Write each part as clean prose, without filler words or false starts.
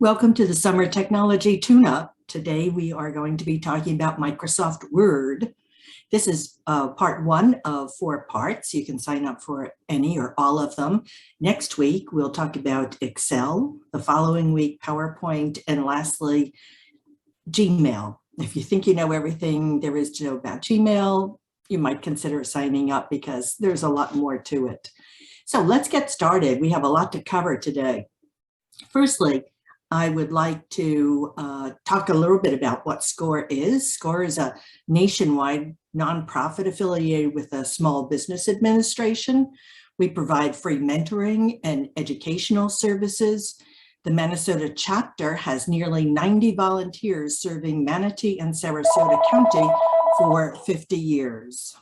Welcome to the Summer Technology Tune-Up. Today we are going to be talking about Microsoft Word. This is part one of 4 parts. You can sign up for any or all of them. Next week we'll talk about Excel, the following week PowerPoint, and lastly Gmail. If you think you know everything there is to know about Gmail, you might consider signing up because there's a lot more to it. So let's get started. We have a lot to cover today. Firstly, I would like to talk a little bit about what SCORE is. SCORE is a nationwide nonprofit affiliated with a Small Business Administration. We provide free mentoring and educational services. The Minnesota chapter has nearly 90 volunteers serving Manatee and Sarasota County for 50 years.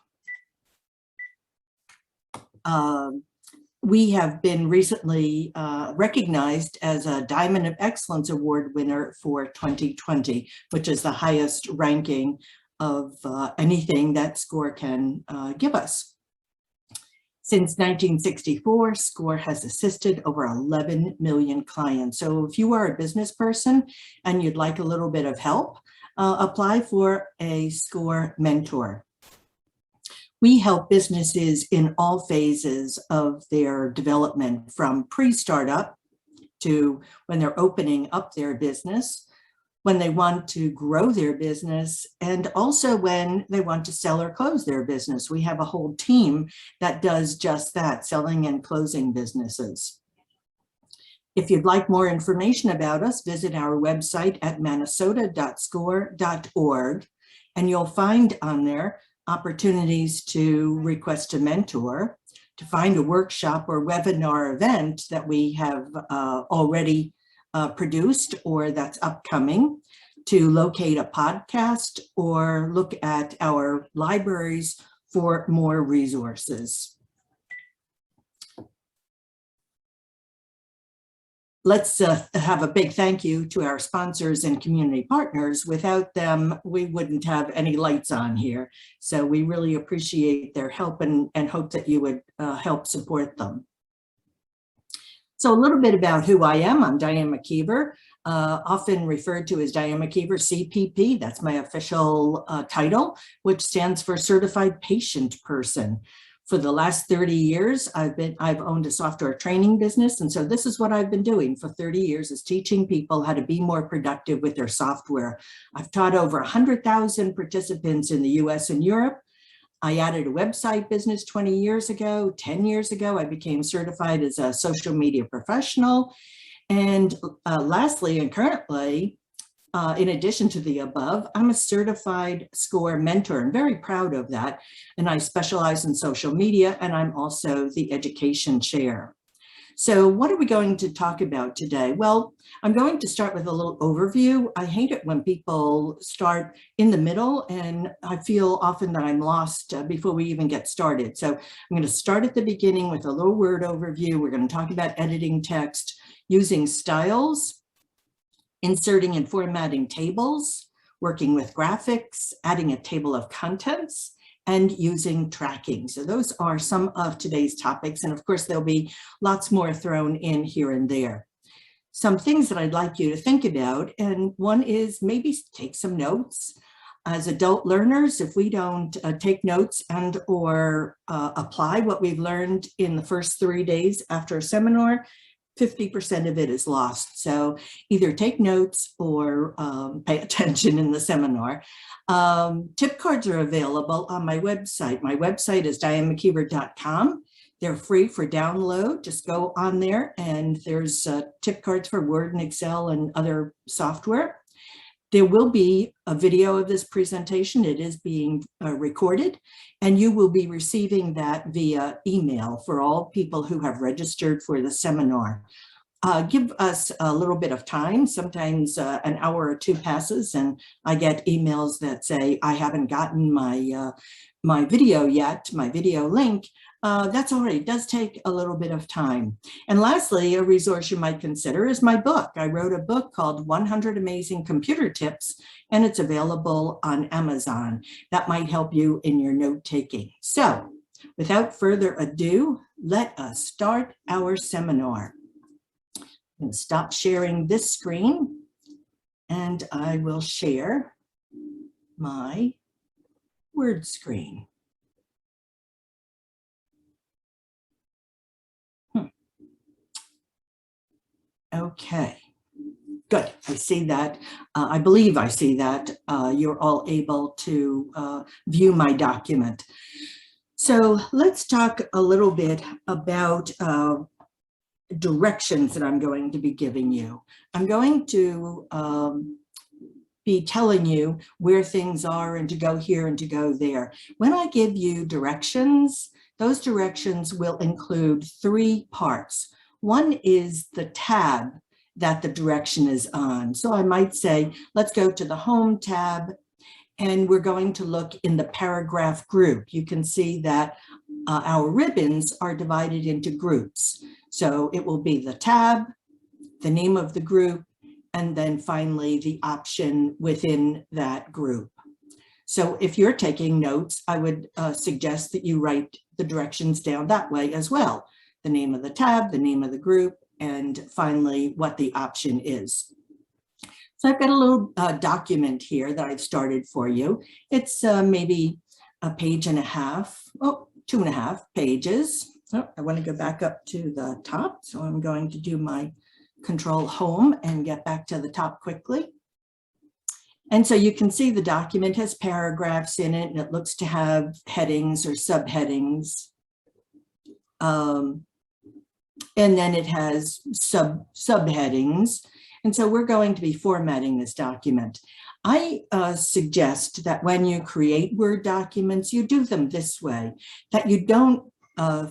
We have been recently recognized as a Diamond of Excellence Award winner for 2020, which is the highest ranking of anything that SCORE can give us. Since 1964, SCORE has assisted over 11 million clients. So if you are a business person and you'd like a little bit of help, apply for a SCORE mentor. We help businesses in all phases of their development, from pre-startup to when they're opening up their business, when they want to grow their business, and also when they want to sell or close their business. We have a whole team that does just that, selling and closing businesses. If you'd like more information about us, visit our website at minnesota.score.org, and you'll find on there opportunities to request a mentor, to find a workshop or webinar event that we have already produced or that's upcoming, to locate a podcast or look at our libraries for more resources. Let's have a big thank you to our sponsors and community partners. Without them, we wouldn't have any lights on here. So we really appreciate their help and hope that you would help support them. So a little bit about who I am. I'm Diane McKeever, often referred to as Diane McKeever, CPP. That's my official title, which stands for Certified Patient Person. For the last 30 years, I've owned a software training business. And so this is what I've been doing for 30 years, is teaching people how to be more productive with their software. I've taught over 100,000 participants in the US and Europe. I added a website business 20 years ago. 10 years ago, I became certified as a social media professional. And lastly, and currently, in addition to the above, I'm a certified SCORE mentor. I'm very proud of that. And I specialize in social media, and I'm also the education chair. So what are we going to talk about today? Well, I'm going to start with a little overview. I hate it when people start in the middle, and I feel often that I'm lost before we even get started. So I'm going to start at the beginning with a little word overview. We're going to talk about editing text, using styles, inserting and formatting tables, working with graphics, adding a table of contents, and using tracking. So those are some of today's topics. And of course, there'll be lots more thrown in here and there. Some things that I'd like you to think about, and one is maybe take some notes. As adult learners, if we don't take notes and or apply what we've learned in the first 3 days after a seminar, 50% of it is lost. So either take notes or pay attention in the seminar. Tip cards are available on my website. My website is dianemckeever.com. They're free for download. Just go on there, and there's tip cards for Word and Excel and other software. There will be a video of this presentation. It is being recorded, and you will be receiving that via email for all people who have registered for the seminar. Give us a little bit of time. Sometimes an hour or two passes, and I get emails that say, I haven't gotten my video yet, my video link. That's all right. It does take a little bit of time. And lastly, a resource you might consider is my book. I wrote a book called 100 Amazing Computer Tips, and it's available on Amazon. That might help you in your note-taking. So without further ado, let us start our seminar. I'm going to stop sharing this screen and I will share my Word screen. Okay, good. I see that. I believe I see that you're all able to view my document. So let's talk a little bit about directions that I'm going to be giving you. I'm going to be telling you where things are and to go here and to go there. When I give you directions, those directions will include 3 parts. One is the tab that the direction is on. So I might say, let's go to the Home tab, and we're going to look in the paragraph group. You can see that our ribbons are divided into groups. So it will be the tab, the name of the group, and then finally the option within that group. So if you're taking notes, I would suggest that you write the directions down that way as well. The name of the tab, the name of the group, and finally what the option is. So I've got a little document here that I've started for you. It's maybe a page and a half, 2.5 pages. Oh, I want to go back up to the top. So I'm going to do my Control Home and get back to the top quickly. And so you can see the document has paragraphs in it, and it looks to have headings or subheadings. And then it has subheadings. And so we're going to be formatting this document. I suggest that when you create Word documents, you do them this way, that you don't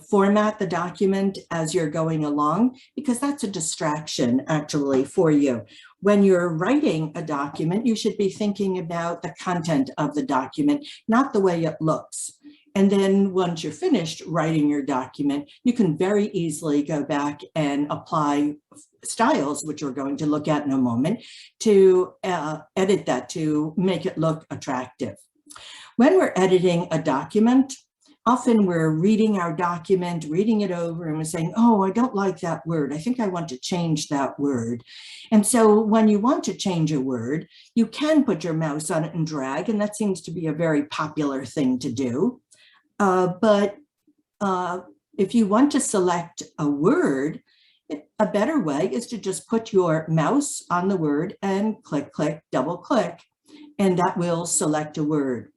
format the document as you're going along, because that's a distraction actually for you. When you're writing a document, you should be thinking about the content of the document, not the way it looks. And then once you're finished writing your document, you can very easily go back and apply styles, which we're going to look at in a moment, to edit that to make it look attractive. When we're editing a document, often we're reading our document, reading it over, and we're saying, oh, I don't like that word. I think I want to change that word. And so when you want to change a word, you can put your mouse on it and drag, and that seems to be a very popular thing to do. But if you want to select a word, a better way is to just put your mouse on the word and click, click, double click, and that will select a word.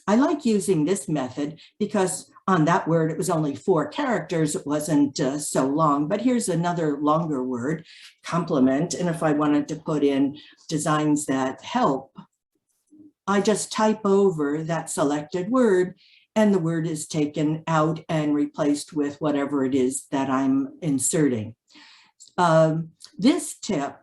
I like using this method because on that word, it was only 4 characters. It wasn't so long, but here's another longer word, complement. And if I wanted to put in designs that help, I just type over that selected word, and the word is taken out and replaced with whatever it is that I'm inserting. This tip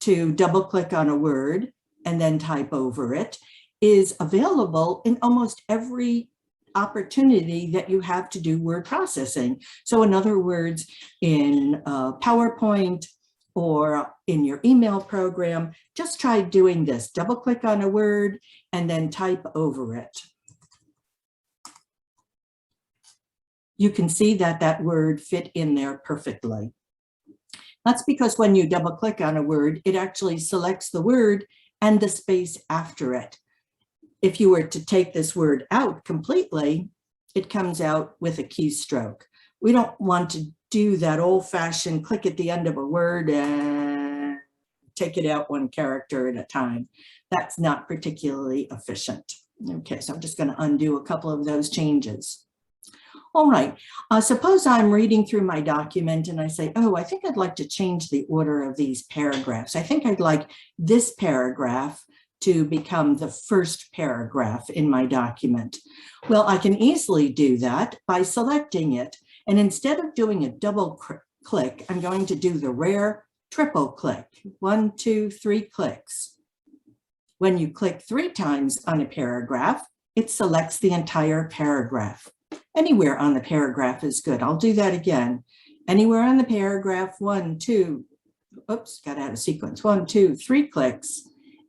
to double click on a word and then type over it is available in almost every opportunity that you have to do word processing. So in other words, in PowerPoint or in your email program, just try doing this. Double click on a word and then type over it. You can see that that word fit in there perfectly. That's because when you double click on a word, it actually selects the word and the space after it. If you were to take this word out completely, it comes out with a keystroke. We don't want to do that old-fashioned click at the end of a word and take it out 1 character at a time. That's not particularly efficient. Okay, so I'm just going to undo a couple of those changes. All right, suppose I'm reading through my document and I say, oh, I think I'd like to change the order of these paragraphs. I think I'd like this paragraph to become the first paragraph in my document. Well, I can easily do that by selecting it. And instead of doing a double click, I'm going to do the rare triple click. 1, 2, 3 clicks. When you click 3 times on a paragraph, it selects the entire paragraph. Anywhere on the paragraph is good. I'll do that again. Anywhere on the paragraph, 1, 2, oops, got out of sequence. 1, 2, 3 clicks,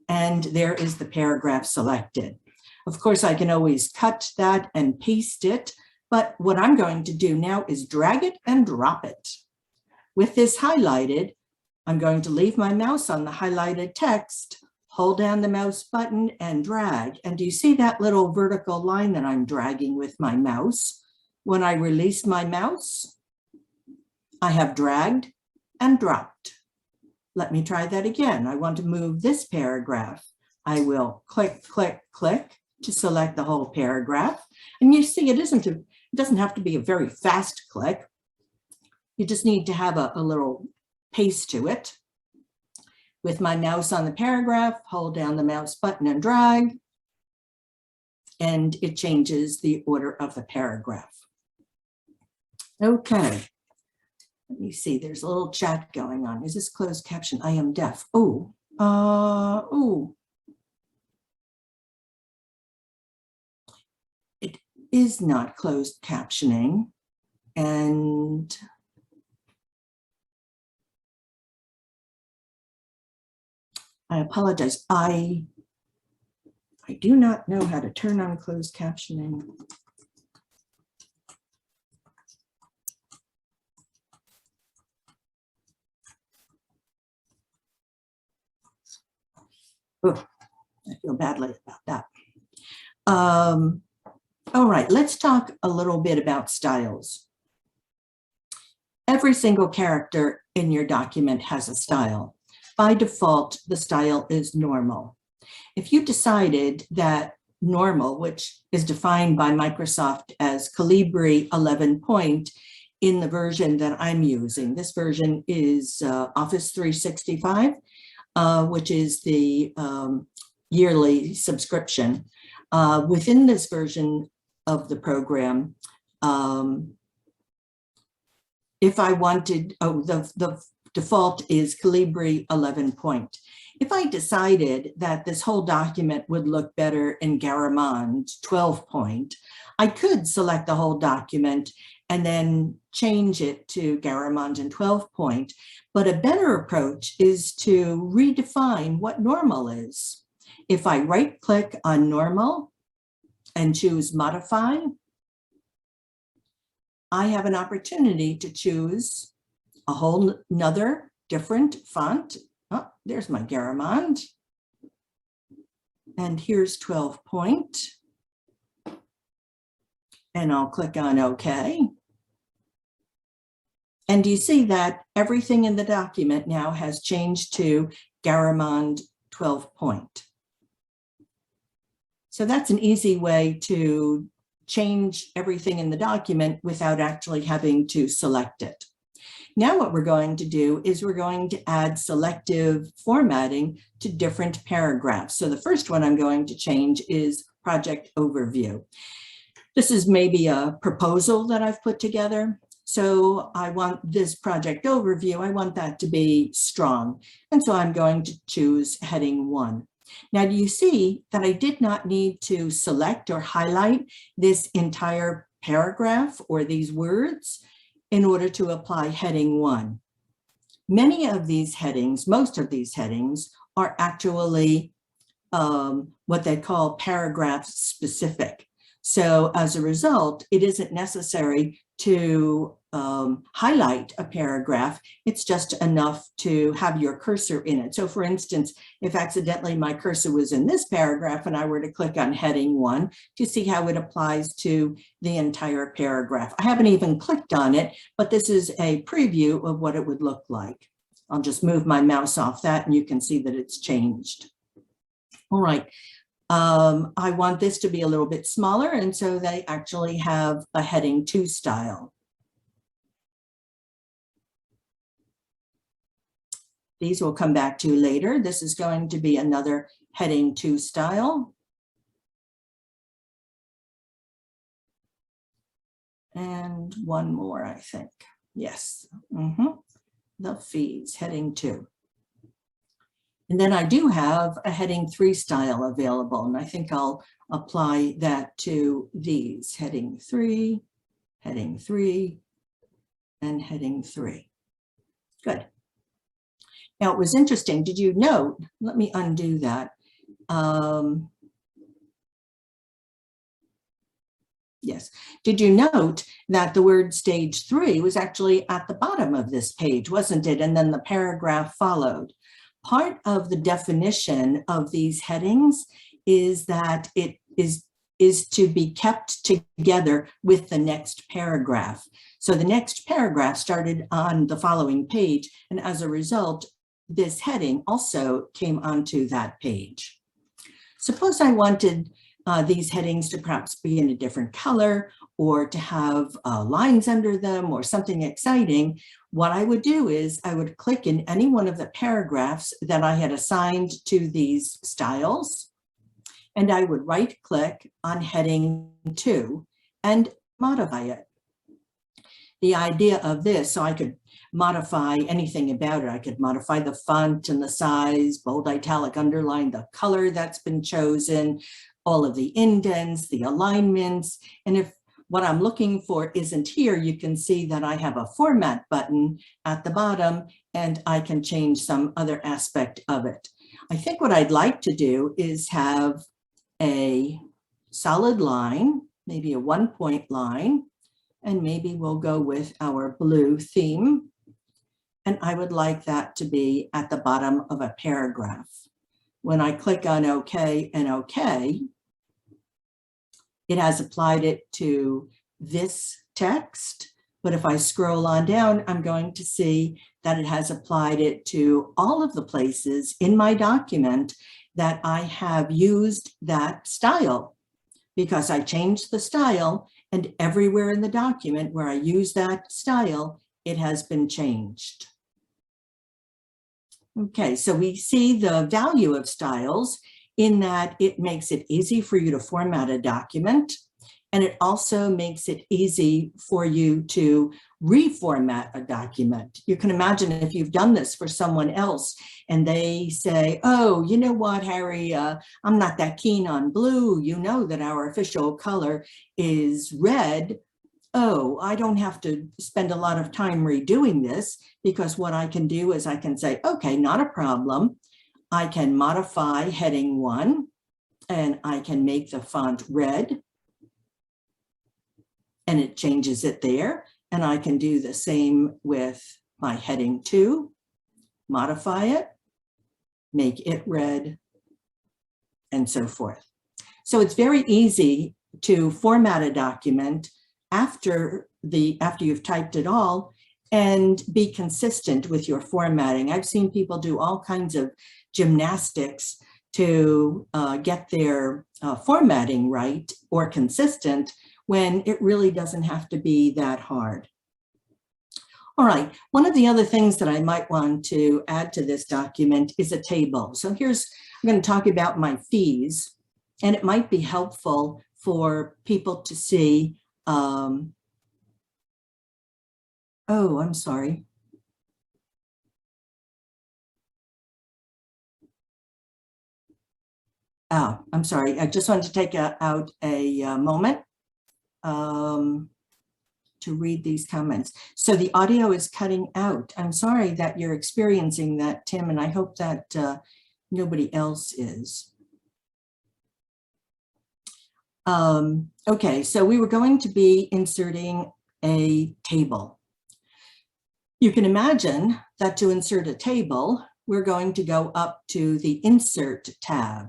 and there is the paragraph selected. Of course, I can always cut that and paste it, but what I'm going to do now is drag it and drop it. With this highlighted, I'm going to leave my mouse on the highlighted text, hold down the mouse button and drag. And do you see that little vertical line that I'm dragging with my mouse? When I release my mouse, I have dragged and dropped. Let me try that again. I want to move this paragraph. I will click, click, click to select the whole paragraph. And you see it doesn't have to be a very fast click. You just need to have a little pace to it. With my mouse on the paragraph, hold down the mouse button and drag, and it changes the order of the paragraph. Okay, let me see, there's a little chat going on. Is this closed caption? I am deaf. Oh, it is not closed captioning, and I apologize. I do not know how to turn on closed captioning. Oh, I feel badly about that. All right, let's talk a little bit about styles. Every single character in your document has a style. By default, the style is normal. If you decided that normal, which is defined by Microsoft as Calibri 11 point in the version that I'm using, this version is Office 365, which is the yearly subscription. Within this version of the program, if I wanted, the default is Calibri 11 point. If I decided that this whole document would look better in Garamond 12 point, I could select the whole document and then change it to Garamond and 12 point. But a better approach is to redefine what normal is. If I right click on normal and choose modify, I have an opportunity to choose a whole nother different font. Oh, there's my Garamond. And here's 12 point. And I'll click on OK. And you see that everything in the document now has changed to Garamond 12 point. So that's an easy way to change everything in the document without actually having to select it. Now what we're going to do is we're going to add selective formatting to different paragraphs. So the first one I'm going to change is project overview. This is maybe a proposal that I've put together. So I want this project overview, I want that to be strong. And so I'm going to choose heading 1. Now, do you see that I did not need to select or highlight this entire paragraph or these words in order to apply heading 1? Many of these headings, most of these headings, are actually what they call paragraph specific. So as a result, it isn't necessary to highlight a paragraph. It's just enough to have your cursor in it. So for instance, if accidentally my cursor was in this paragraph and I were to click on heading 1 to see how it applies to the entire paragraph. I haven't even clicked on it, but this is a preview of what it would look like. I'll just move my mouse off that and you can see that it's changed. All right. I want this to be a little bit smaller, and so they actually have a heading 2 style. These will come back to later. This is going to be another heading 2 style. And one more, I think. Yes. The fees, heading 2. And then I do have a heading 3 style available, and I think I'll apply that to these, heading 3, and heading 3. Good. Now, it was interesting. Did you note, let me undo that. Yes. Did you note that the word stage 3 was actually at the bottom of this page, wasn't it? And then the paragraph followed. Part of the definition of these headings is that it is to be kept together with the next paragraph. So the next paragraph started on the following page, and as a result, this heading also came onto that page. Suppose I wanted these headings to perhaps be in a different color or to have lines under them or something exciting. What I would do is I would click in any one of the paragraphs that I had assigned to these styles, and I would right click on heading 2 and modify it. The idea of this, so I could modify anything about it. I could modify the font and the size, bold, italic, underline, the color that's been chosen, all of the indents, the alignments. And if what I'm looking for isn't here, you can see that I have a format button at the bottom, and I can change some other aspect of it. I think what I'd like to do is have a solid line, maybe a 1-point line, and maybe we'll go with our blue theme. And I would like that to be at the bottom of a paragraph. When I click on OK and OK, it has applied it to this text. But if I scroll on down, I'm going to see that it has applied it to all of the places in my document that I have used that style, because I changed the style, and everywhere in the document where I use that style, it has been changed. Okay, so we see the value of styles in that it makes it easy for you to format a document, and it also makes it easy for you to reformat a document. You can imagine if you've done this for someone else and they say, oh, you know what, Harry, I'm not that keen on blue. You know that our official color is red. Oh, I don't have to spend a lot of time redoing this, because what I can do is I can say, okay, not a problem. I can modify heading 1 and I can make the font red, and it changes it there. And I can do the same with my heading 2, modify it, make it red, and so forth. So it's very easy to format a document after you've typed it all and be consistent with your formatting. I've seen people do all kinds of gymnastics to get their formatting right or consistent, when it really doesn't have to be that hard. All right, one of the other things that I might want to add to this document is a table. So I'm going to talk about my fees, and it might be helpful for people to see. Oh, I'm sorry. Oh, I'm sorry. I just wanted to take out a moment to read these comments. So the audio is cutting out. I'm sorry that you're experiencing that, Tim, and I hope that nobody else is. Okay, so we were going to be inserting a table. You can imagine that to insert a table, we're going to go up to the Insert tab.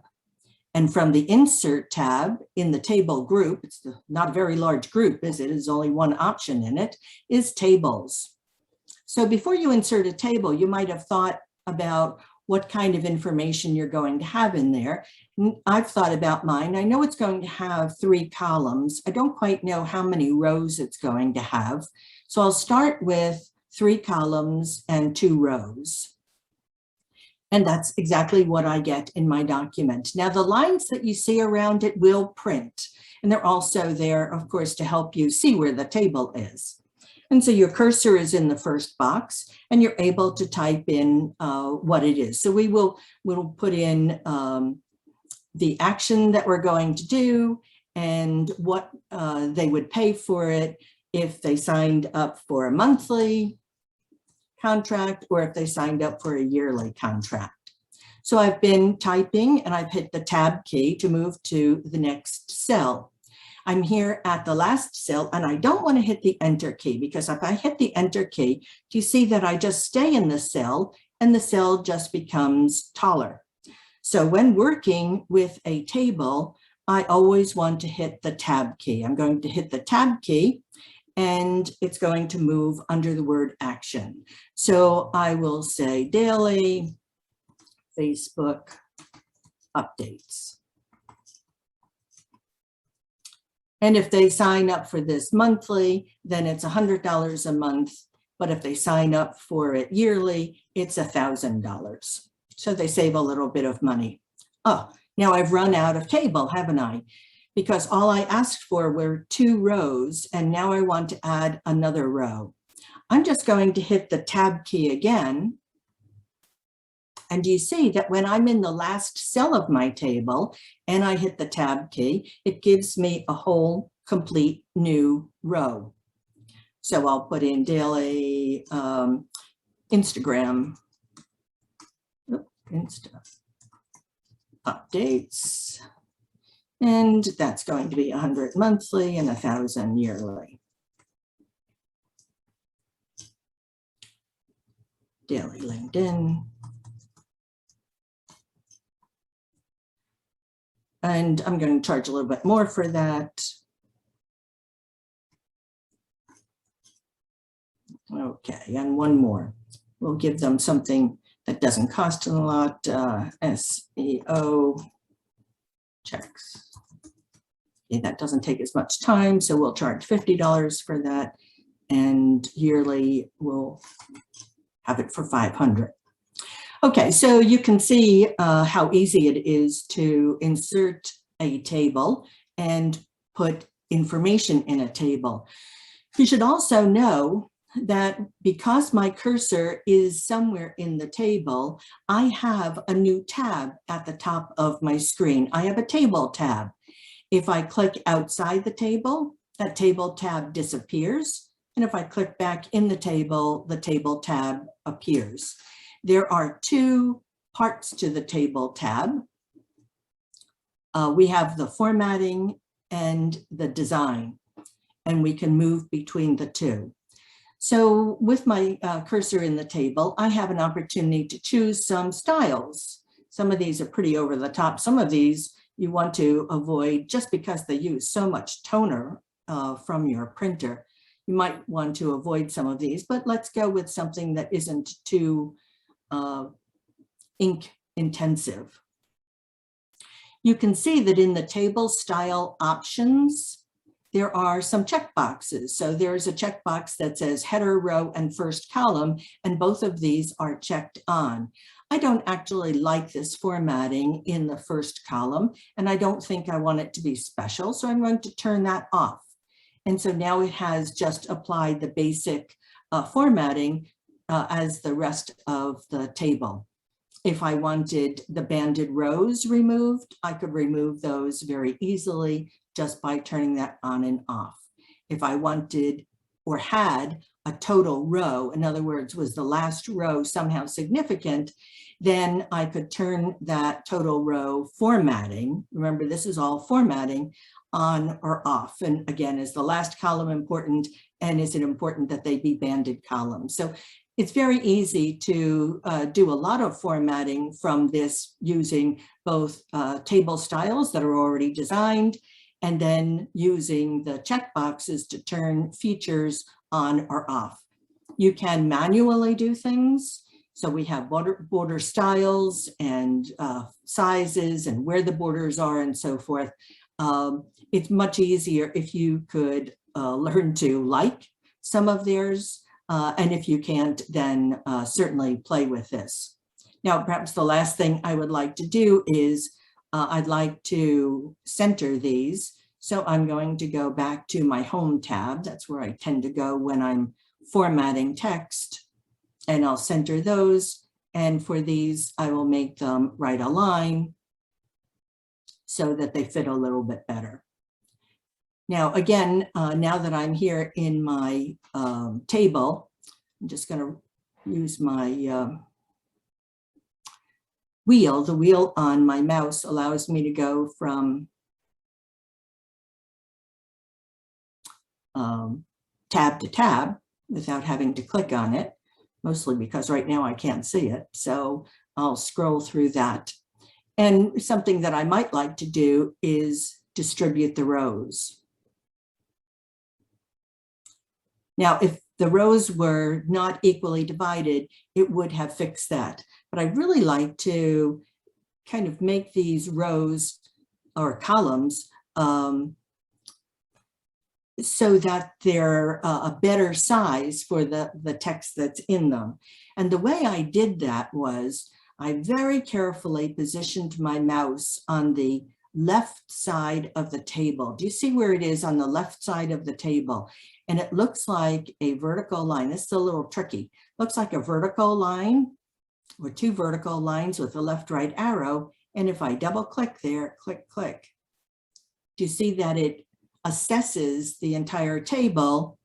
And from the Insert tab in the table group, it's not a very large group, is it? There's only one option in it, is Tables. So before you insert a table, you might have thought about what kind of information you're going to have in there. I've thought about mine. I know it's going to have 3 columns. I don't quite know how many rows it's going to have. So I'll start with 3 columns and 2 rows. And that's exactly what I get in my document. Now, the lines that you see around it will print, and they're also there, of course, to help you see where the table is. And so your cursor is in the first box, and you're able to type in what it is. So we'll put in the action that we're going to do and what they would pay for it if they signed up for a monthly contract or if they signed up for a yearly contract. So I've been typing and I've hit the tab key to move to the next cell. I'm here at the last cell and I don't want to hit the enter key, because if I hit the enter key, you see that I just stay in the cell and the cell just becomes taller. So when working with a table, I always want to hit the tab key. I'm going to hit the tab key and it's going to move under the word action. So I will say daily Facebook updates. And if they sign up for this monthly, then it's $100 a month. But if they sign up for it yearly, it's $1,000. So they save a little bit of money. Oh, now I've run out of table, haven't I? Because all I asked for were 2 rows, and now I want to add another row. I'm just going to hit the tab key again. And you see that when I'm in the last cell of my table and I hit the tab key, it gives me a whole complete new row. So I'll put in daily Instagram updates. And that's going to be 100 monthly and 1,000 yearly. Daily LinkedIn. And I'm going to charge a little bit more for that. Okay, and one more. We'll give them something that doesn't cost a lot, SEO checks. Okay, that doesn't take as much time, so we'll charge $50 for that, and yearly we'll have it for $500. Okay, so you can see how easy it is to insert a table and put information in a table. You should also know that because my cursor is somewhere in the table, I have a new tab at the top of my screen. I have a table tab. If I click outside the table, that table tab disappears. And if I click back in the table tab appears. There are 2 parts to the table tab. We have the formatting and the design, and we can move between the 2. So with my cursor in the table, I have an opportunity to choose some styles. Some of these are pretty over the top. Some of these you want to avoid just because they use so much toner from your printer. You might want to avoid some of these, but let's go with something that isn't too ink intensive. You can see that in the table style options, there are some checkboxes. So there's a checkbox that says header, row, and first column, and both of these are checked on. I don't actually like this formatting in the first column, and I don't think I want it to be special, so I'm going to turn that off. And so now it has just applied the basic formatting as the rest of the table. If I wanted the banded rows removed, I could remove those very easily just by turning that on and off. If I wanted or had a total row, in other words, was the last row somehow significant, then I could turn that total row formatting, remember this is all formatting, on or off. And again, is the last column important, and is it important that they be banded columns? So it's very easy to do a lot of formatting from this using both table styles that are already designed, and then using the checkboxes to turn features on or off. You can manually do things. So we have border styles and sizes and where the borders are and so forth. It's much easier if you could learn to like some of theirs. And if you can't, then certainly play with this. Now, perhaps the last thing I would like to do is I'd like to center these. So I'm going to go back to my home tab. That's where I tend to go when I'm formatting text, and I'll center those. And for these, I will make them right align so that they fit a little bit better. Now, again, now that I'm here in my table, I'm just going to use my wheel. The wheel on my mouse allows me to go from tab to tab without having to click on it, mostly because right now I can't see it. So I'll scroll through that. And something that I might like to do is distribute the rows. Now, if the rows were not equally divided, it would have fixed that. But I'd really like to kind of make these rows or columns so that they're a better size for the text that's in them. And the way I did that was I very carefully positioned my mouse on the left side of the table. Do you see where it is on the left side of the table? And it looks like a vertical line. This is a little tricky. Looks like a vertical line or two vertical lines with a left-right arrow. And if I double click there, click, click, do you see that it assesses the entire table,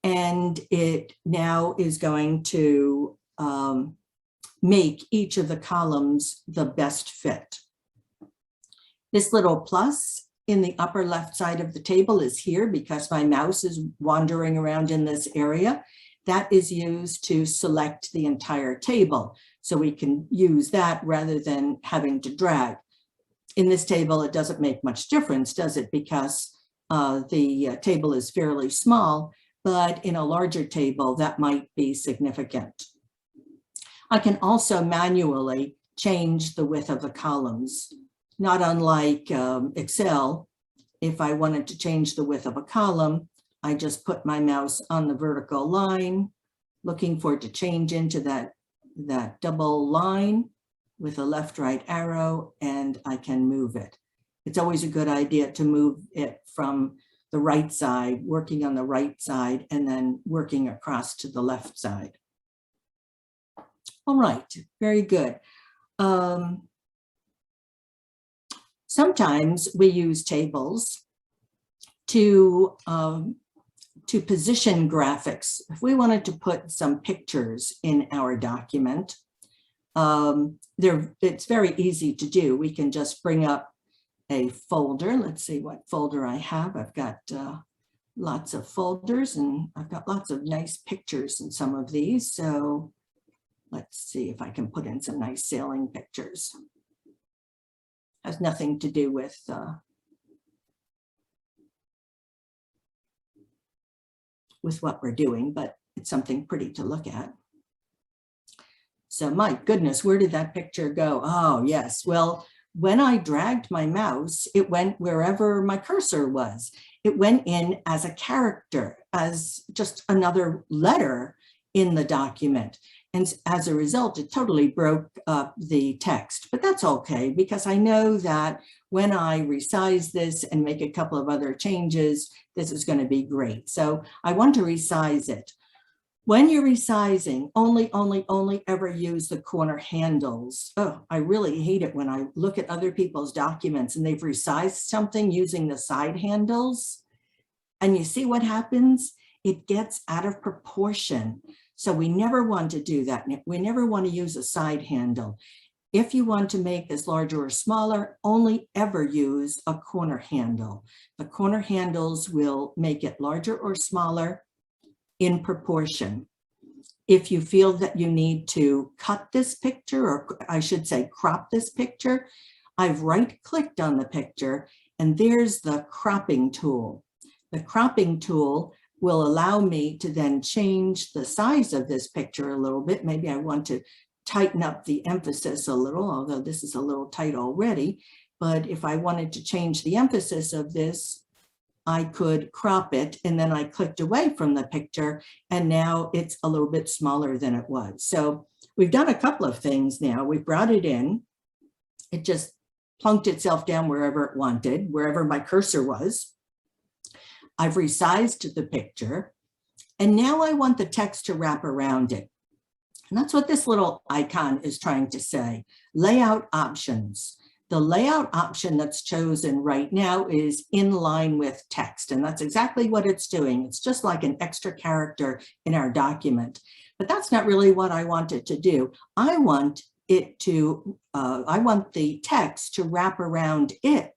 and it now is going to make each of the columns the best fit. This little plus in the upper left side of the table is here because my mouse is wandering around in this area. That is used to select the entire table. So we can use that rather than having to drag. In this table, it doesn't make much difference, does it? Because the table is fairly small, but in a larger table, that might be significant. I can also manually change the width of the columns. Not unlike Excel, if I wanted to change the width of a column, I just put my mouse on the vertical line, looking for it to change into that double line with a left-right arrow, and I can move it. It's always a good idea to move it from the right side, working on the right side, and then working across to the left side. All right, very good. Sometimes we use tables to position graphics. If we wanted to put some pictures in our document, it's very easy to do. We can just bring up a folder. Let's see what folder I have. I've got lots of folders, and I've got lots of nice pictures in some of these. So let's see if I can put in some nice sailing pictures. Has nothing to do with what we're doing, but it's something pretty to look at. So my goodness, where did that picture go? Oh, yes. Well, when I dragged my mouse, it went wherever my cursor was. It went in as a character, as just another letter in the document. And as a result, it totally broke up the text, but that's okay, because I know that when I resize this and make a couple of other changes, this is going to be great. So I want to resize it. When you're resizing, only ever use the corner handles. Oh, I really hate it when I look at other people's documents and they've resized something using the side handles. And you see what happens? It gets out of proportion. So we never want to do that. We never want to use a side handle. If you want to make this larger or smaller, only ever use a corner handle. The corner handles will make it larger or smaller in proportion. If you feel that you need to cut this picture, or I should say crop this picture, I've right-clicked on the picture, and there's the cropping tool. The cropping tool will allow me to then change the size of this picture a little bit. Maybe I want to tighten up the emphasis a little, although this is a little tight already. But if I wanted to change the emphasis of this, I could crop it, and then I clicked away from the picture, and now it's a little bit smaller than it was. So we've done a couple of things now. We brought it in. It just plunked itself down wherever it wanted, wherever my cursor was. I've resized the picture, and now I want the text to wrap around it. And that's what this little icon is trying to say. Layout options. The layout option that's chosen right now is in line with text, and that's exactly what it's doing. It's just like an extra character in our document, but that's not really what I want it to do. I want it to, I want the text to wrap around it.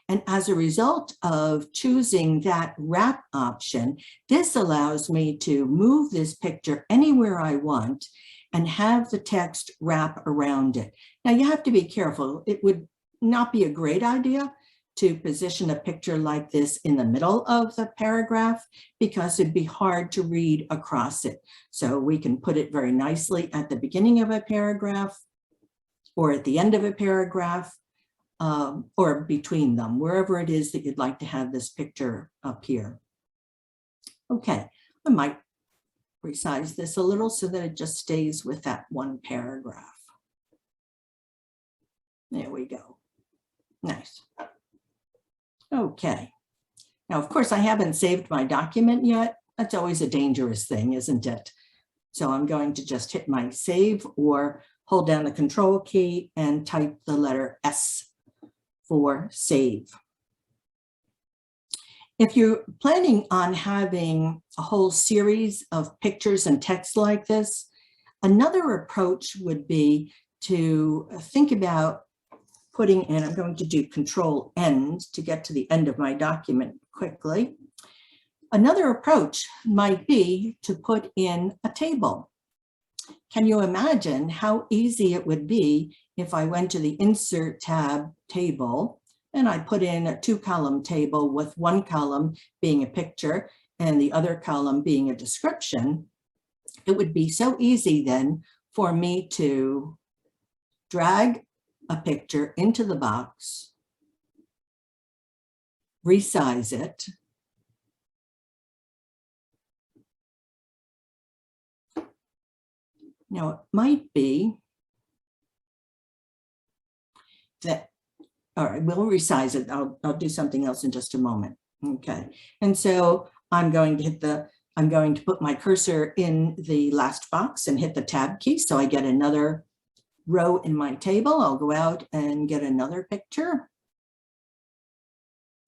And as a result of choosing that wrap option, this allows me to move this picture anywhere I want and have the text wrap around it. Now you have to be careful. It would not be a great idea to position a picture like this in the middle of the paragraph because it'd be hard to read across it. So we can put it very nicely at the beginning of a paragraph or at the end of a paragraph, or between them, wherever it is that you'd like to have this picture appear. Okay, I might resize this a little so that it just stays with that one paragraph. There we go. Nice. Okay. Now, of course, I haven't saved my document yet. That's always a dangerous thing, isn't it? So I'm going to just hit my save or hold down the control key and type the letter S for save. If you're planning on having a whole series of pictures and text like this, another approach would be to think about putting in, I'm going to do Control End to get to the end of my document quickly. Another approach might be to put in a table. Can you imagine how easy it would be if I went to the Insert tab, Table, and I put in a 2-column table with one column being a picture and the other column being a description? It would be so easy then for me to drag a picture into the box, resize it, now it might be that, all right, we'll resize it. I'll do something else in just a moment. Okay, and so I'm going to put my cursor in the last box and hit the tab key so I get another row in my table. I'll go out and get another picture.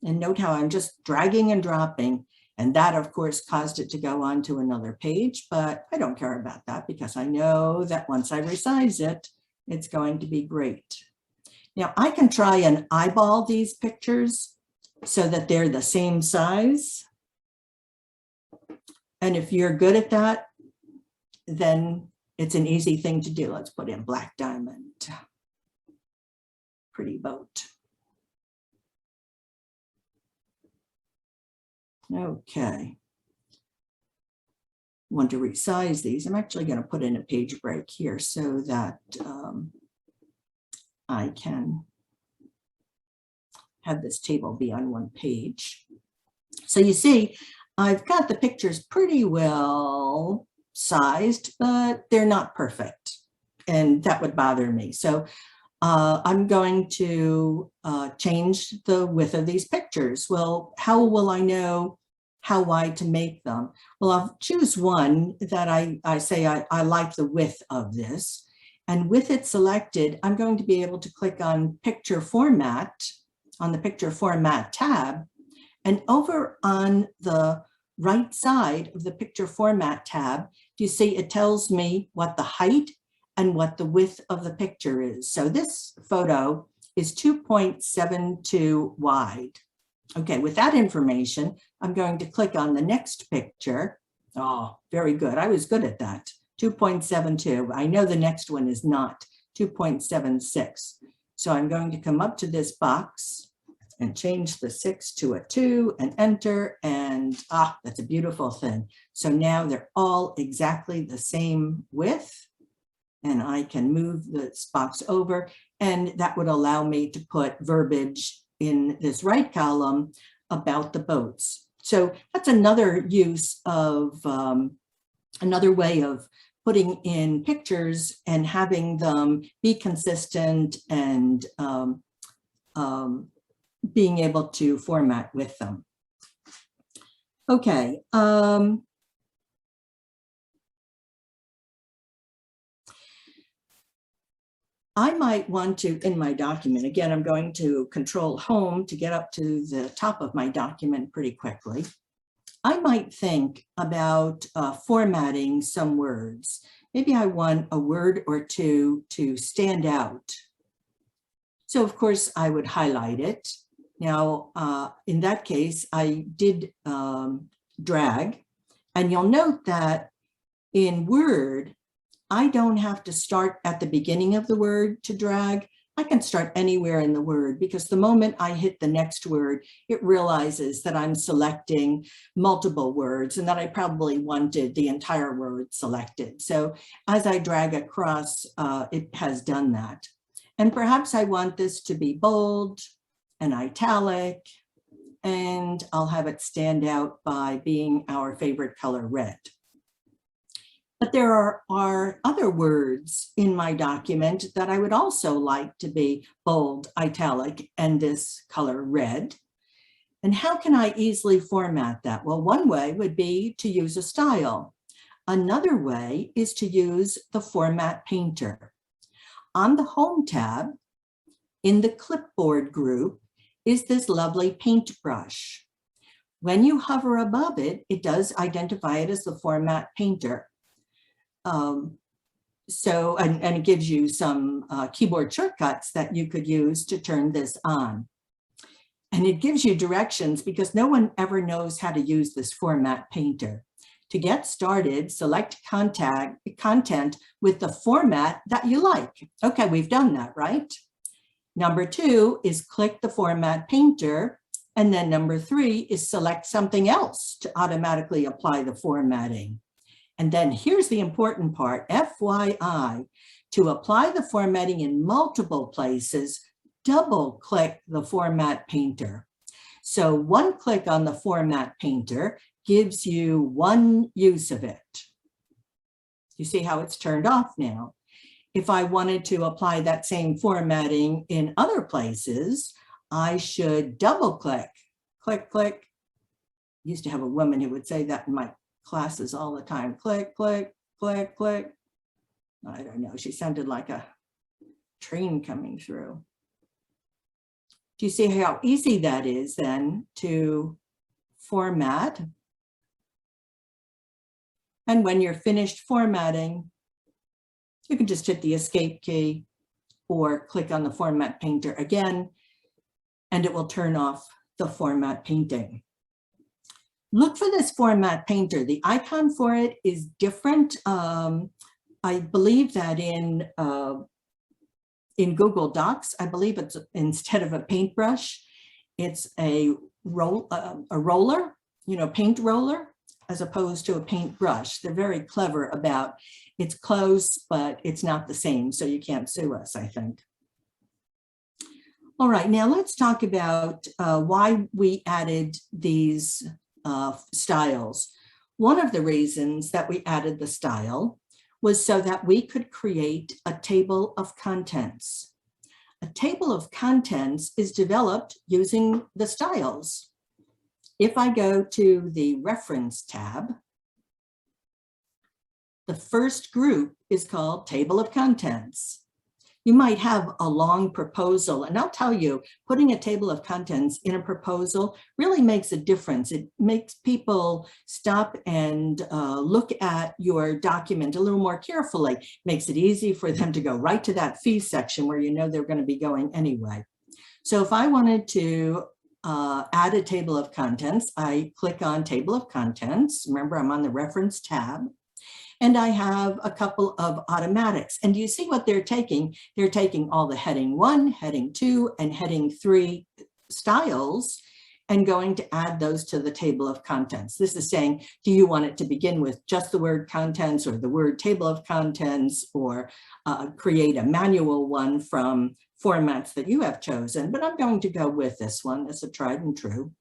And note how I'm just dragging and dropping. And that, of course, caused it to go on to another page, but I don't care about that because I know that once I resize it, it's going to be great. Now I can try and eyeball these pictures so that they're the same size. And if you're good at that, then it's an easy thing to do. Let's put in Black Diamond. Pretty boat. Okay. Want to resize these. I'm actually going to put in a page break here so that I can have this table be on one page. So you see, I've got the pictures pretty well sized, but they're not perfect, and that would bother me. So I'm going to change the width of these pictures. Well, how will I know how wide to make them? Well, I'll choose one that I say I like the width of this. And with it selected, I'm going to be able to click on Picture Format on the Picture Format tab. And over on the right side of the Picture Format tab, you see it tells me what the height and what the width of the picture is. So this photo is 2.72 wide. Okay, with that information, I'm going to click on the next picture. Oh, very good. I was good at that. 2.72. I know the next one is not 2.76. So I'm going to come up to this box and change the 6 to a 2 and enter, and that's a beautiful thing. So now they're all exactly the same width, and I can move this box over, and that would allow me to put verbiage in this right column about the boats. So that's another use of, another way of putting in pictures and having them be consistent and being able to format with them. Okay. I might want to, in my document, again, I'm going to Control Home to get up to the top of my document pretty quickly. I might think about formatting some words. Maybe I want a word or two to stand out. So of course I would highlight it Now, in that case, I did drag, and you'll note that in Word, I don't have to start at the beginning of the word to drag. I can start anywhere in the word, because the moment I hit the next word, it realizes that I'm selecting multiple words and that I probably wanted the entire word selected. So as I drag across, it has done that. And perhaps I want this to be bold and italic, and I'll have it stand out by being our favorite color, red. But there are other words in my document that I would also like to be bold, italic, and this color, red. And how can I easily format that? Well, one way would be to use a style. Another way is to use the Format Painter. On the Home tab, in the Clipboard group, is this lovely paintbrush. When you hover above it, it does identify it as the Format Painter. And it gives you some keyboard shortcuts that you could use to turn this on. And it gives you directions, because no one ever knows how to use this Format Painter. To get started, select content with the format that you like. Okay, we've done that, right? Number 2 is click the Format Painter. And then number 3 is select something else to automatically apply the formatting. And then here's the important part, FYI, to apply the formatting in multiple places, double click the Format Painter. So one click on the Format Painter gives you one use of it. You see how it's turned off now. If I wanted to apply that same formatting in other places, I should double click, click, click. I used to have a woman who would say that in my classes all the time. Click, click, click, click. I don't know. She sounded like a train coming through. Do you see how easy that is then to format? And when you're finished formatting, you can just hit the Escape key or click on the Format Painter again, and it will turn off the format painting. Look for this Format Painter. The icon for it is different. I believe that in Google Docs, I believe it's instead of a paintbrush, it's a roller, paint roller, as opposed to a paintbrush. They're very clever about it's close, but it's not the same, so you can't sue us, I think. All right, now let's talk about why we added these styles. One of the reasons that we added the style was so that we could create a table of contents. A table of contents is developed using the styles. If I go to the Reference tab, the first group is called Table of Contents. You might have a long proposal, and I'll tell you, putting a table of contents in a proposal really makes a difference. It makes people stop and look at your document a little more carefully. It makes it easy for them to go right to that fee section where you know they're going to be going anyway. So if I wanted to add a table of contents, I click on Table of Contents. Remember, I'm on the Reference tab. And I have a couple of automatics. And do you see what they're taking? They're taking all the heading 1, heading 2, and heading 3 styles and going to add those to the table of contents. This is saying, do you want it to begin with just the word contents or the word table of contents, or create a manual one from formats that you have chosen? But I'm going to go with this one as a tried and true.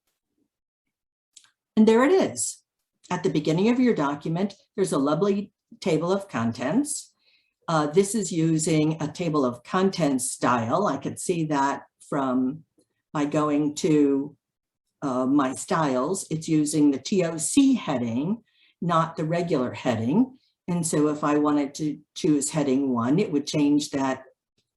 And there it is. At the beginning of your document, there's a lovely table of contents. This is using a table of contents style. I could see that by going to my styles. It's using the TOC heading, not the regular heading. And so if I wanted to choose heading 1, it would change the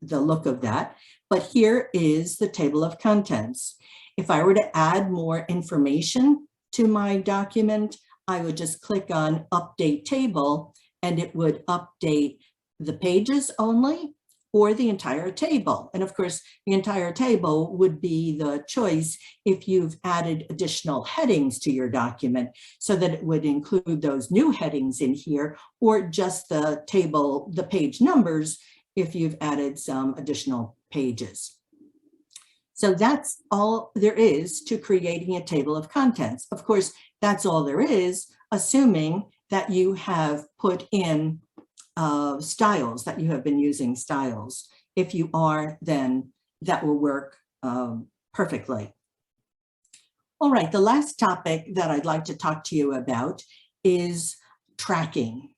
look of that. But here is the table of contents. If I were to add more information to my document, I would just click on Update Table, and it would update the pages only, or the entire table. And of course, the entire table would be the choice if you've added additional headings to your document so that it would include those new headings in here, or just the table, the page numbers, if you've added some additional pages. So that's all there is to creating a table of contents. Of course, that's all there is, assuming that you have put in styles, that you have been using styles. If you are, then that will work perfectly. All right, the last topic that I'd like to talk to you about is tracking.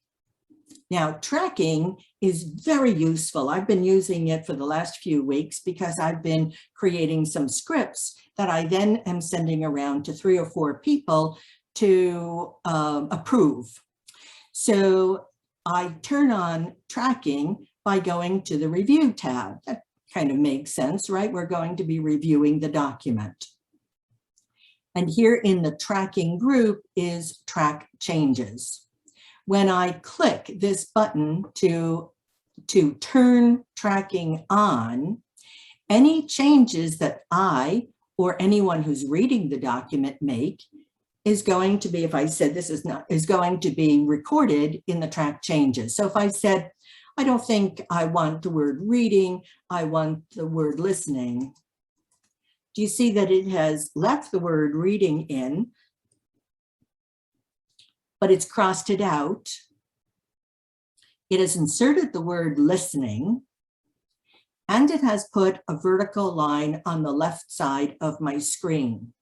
Now, tracking is very useful. I've been using it for the last few weeks because I've been creating some scripts that I then am sending around to 3 or 4 people to approve. So I turn on tracking by going to the review tab. That kind of makes sense, right? We're going to be reviewing the document. And here in the tracking group is track changes. When I click this button to turn tracking on, any changes that I or anyone who's reading the document make is going to be, if I said this is going to be recorded in the track changes. So if I said, I don't think I want the word reading, I want the word listening. Do you see that it has left the word reading in, but it's crossed it out? It has inserted the word listening, and it has put a vertical line on the left side of my screen.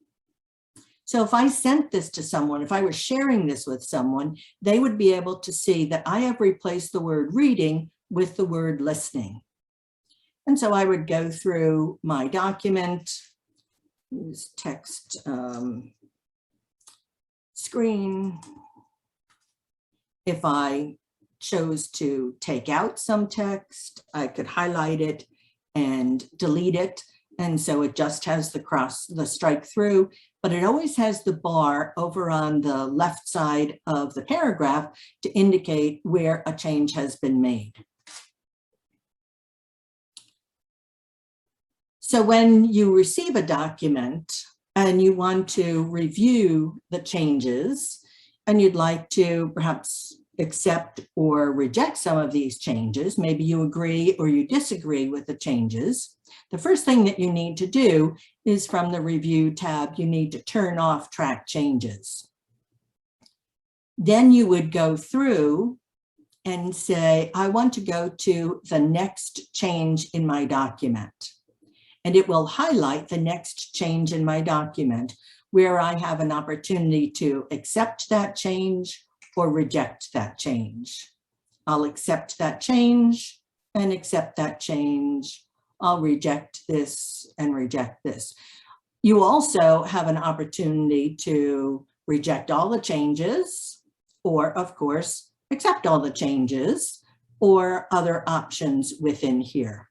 So if I sent this to someone, if I was sharing this with someone, they would be able to see that I have replaced the word reading with the word listening. And so I would go through my document, use text screen. If I chose to take out some text, I could highlight it and delete it. And so it just has the strike through, but it always has the bar over on the left side of the paragraph to indicate where a change has been made. So when you receive a document and you want to review the changes, and you'd like to perhaps accept or reject some of these changes, maybe you agree or you disagree with the changes, the first thing that you need to do is from the review tab, you need to turn off track changes. Then you would go through and say, I want to go to the next change in my document. And it will highlight the next change in my document where I have an opportunity to accept that change or reject that change. I'll accept that change and accept that change. I'll reject this and reject this. You also have an opportunity to reject all the changes, or of course, accept all the changes, or other options within here.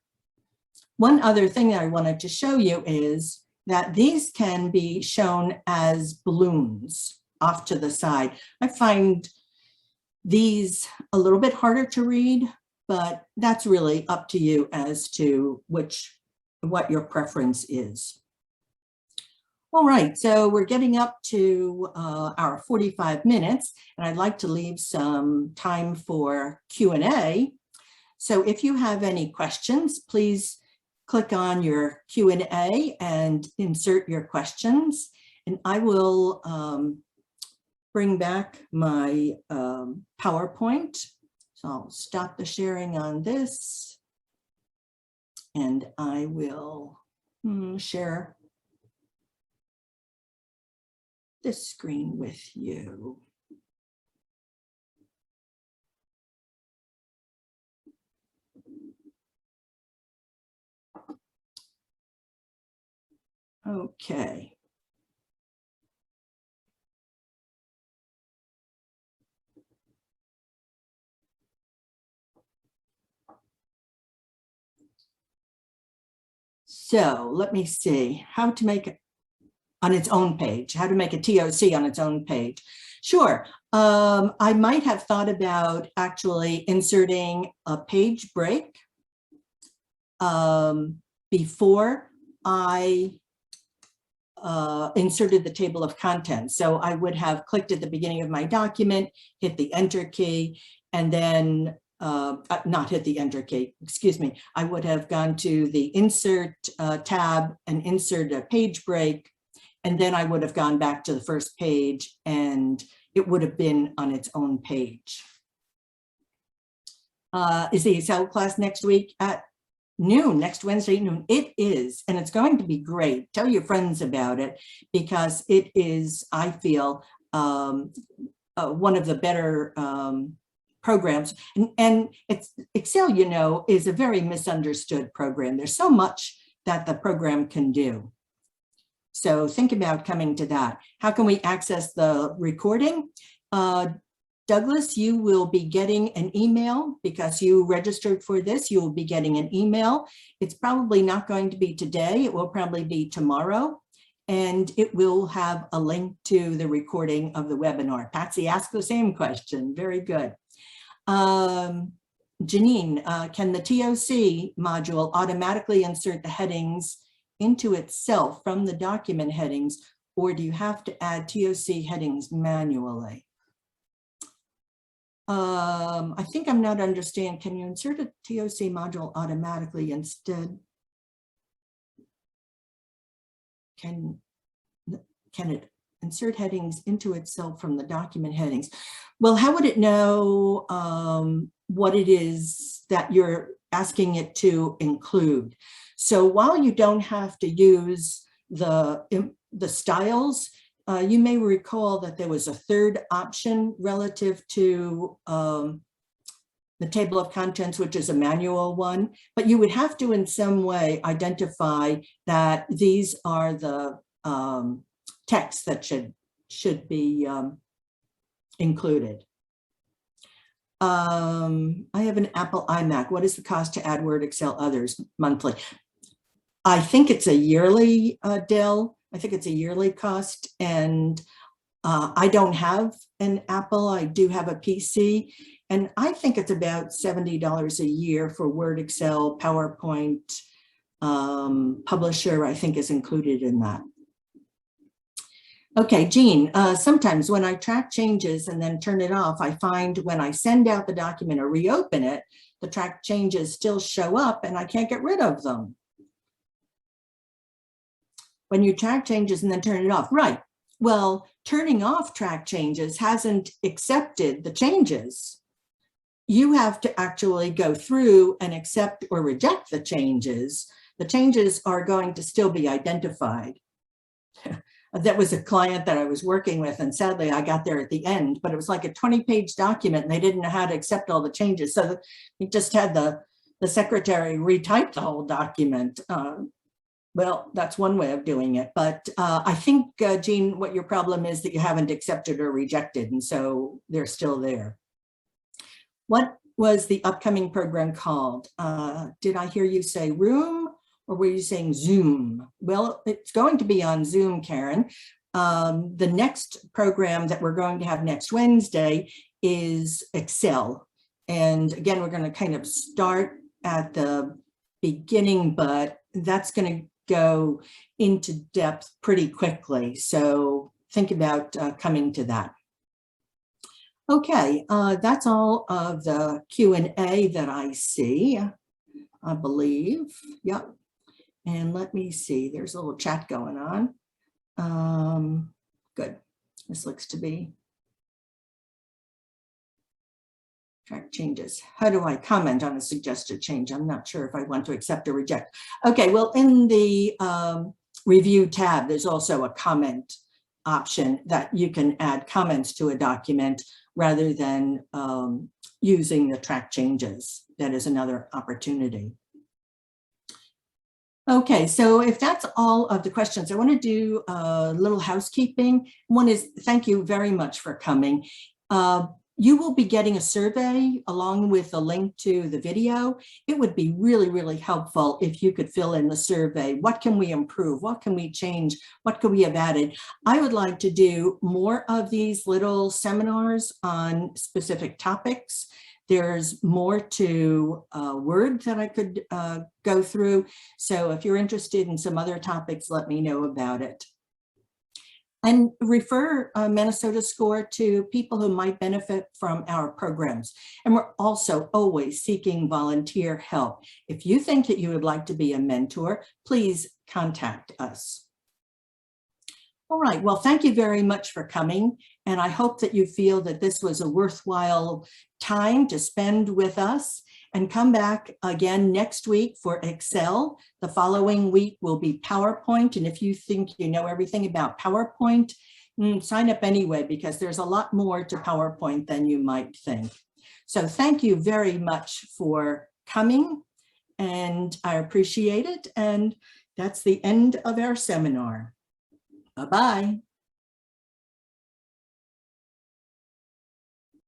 One other thing that I wanted to show you is that these can be shown as balloons off to the side. I find these a little bit harder to read, but that's really up to you as to what your preference is. All right, so we're getting up to our 45 minutes, and I'd like to leave some time for Q&A. So if you have any questions, please click on your Q&A and insert your questions, and I will bring back my PowerPoint. So I'll stop the sharing on this, and I will share this screen with you. Okay. So let me see how to make it on its own page, how to make a TOC on its own page. Sure, I might have thought about actually inserting a page break before I inserted the table of contents. So I would have clicked at the beginning of my document, hit the enter key, and then not hit the enter key, excuse me. I would have gone to the insert tab and insert a page break, and then I would have gone back to the first page and it would have been on its own page. Is the Excel class next week at noon, next Wednesday noon? It is, and it's going to be great. Tell your friends about it because it is, I feel, one of the better programs. And it's Excel, you know, is a very misunderstood program. There's so much that the program can do. So think about coming to that. How can we access the recording? Douglas, you will be getting an email because you registered for this. You will be getting an email. It's probably not going to be today. It will probably be tomorrow. And it will have a link to the recording of the webinar. Patsy asked the same question. Very good. Janine, can the TOC module automatically insert the headings into itself from the document headings, or do you have to add TOC headings manually? I think I'm not understanding. Can you insert a TOC module automatically instead? Can it insert headings into itself from the document headings? Well, how would it know what it is that you're asking it to include? So while you don't have to use the styles, you may recall that there was a third option relative to the table of contents, which is a manual one, but you would have to in some way identify that these are the texts that should be included. I have an Apple iMac. What is the cost to add Word, Excel, others monthly? I think it's a yearly, Dell. I think it's a yearly cost, and I don't have an Apple. I do have a PC, and I think it's about $70 a year for Word, Excel, PowerPoint. Publisher, I think, is included in that. Okay, Jean, sometimes when I track changes and then turn it off, I find when I send out the document or reopen it, the track changes still show up and I can't get rid of them. When you track changes and then turn it off, right. Well, turning off track changes hasn't accepted the changes. You have to actually go through and accept or reject the changes. The changes are going to still be identified. That was a client that I was working with, and sadly I got there at the end, but it was like a 20-page document and they didn't know how to accept all the changes. So we just had the secretary retype the whole document. Well, that's one way of doing it, but I think, Jean, what your problem is that you haven't accepted or rejected, and so they're still there. What was the upcoming program called? Did I hear you say Room, or were you saying Zoom? Well, it's going to be on Zoom, Karen. The next program that we're going to have next Wednesday is Excel. And again, we're going to kind of start at the beginning, but that's going to go into depth pretty quickly. So think about coming to that. Okay, that's all of the Q&A that I see, I believe. Yep. And let me see, there's a little chat going on. Good. This looks to be track changes. How do I comment on a suggested change? I'm not sure if I want to accept or reject. Okay, well, in the review tab, there's also a comment option that you can add comments to a document rather than using the track changes. That is another opportunity. Okay, so if that's all of the questions, I want to do a little housekeeping. One is, thank you very much for coming. You will be getting a survey along with a link to the video. It would be really, really helpful if you could fill in the survey. What can we improve? What can we change? What could we have added? I would like to do more of these little seminars on specific topics. There's more to Word that I could go through. So if you're interested in some other topics, let me know about it. And refer Minnesota SCORE to people who might benefit from our programs. And we're also always seeking volunteer help. If you think that you would like to be a mentor, please contact us. All right, well, thank you very much for coming. And I hope that you feel that this was a worthwhile time to spend with us, and come back again next week for Excel. The following week will be PowerPoint. And if you think you know everything about PowerPoint, sign up anyway, because there's a lot more to PowerPoint than you might think. So thank you very much for coming, and I appreciate it. And that's the end of our seminar. Bye-bye.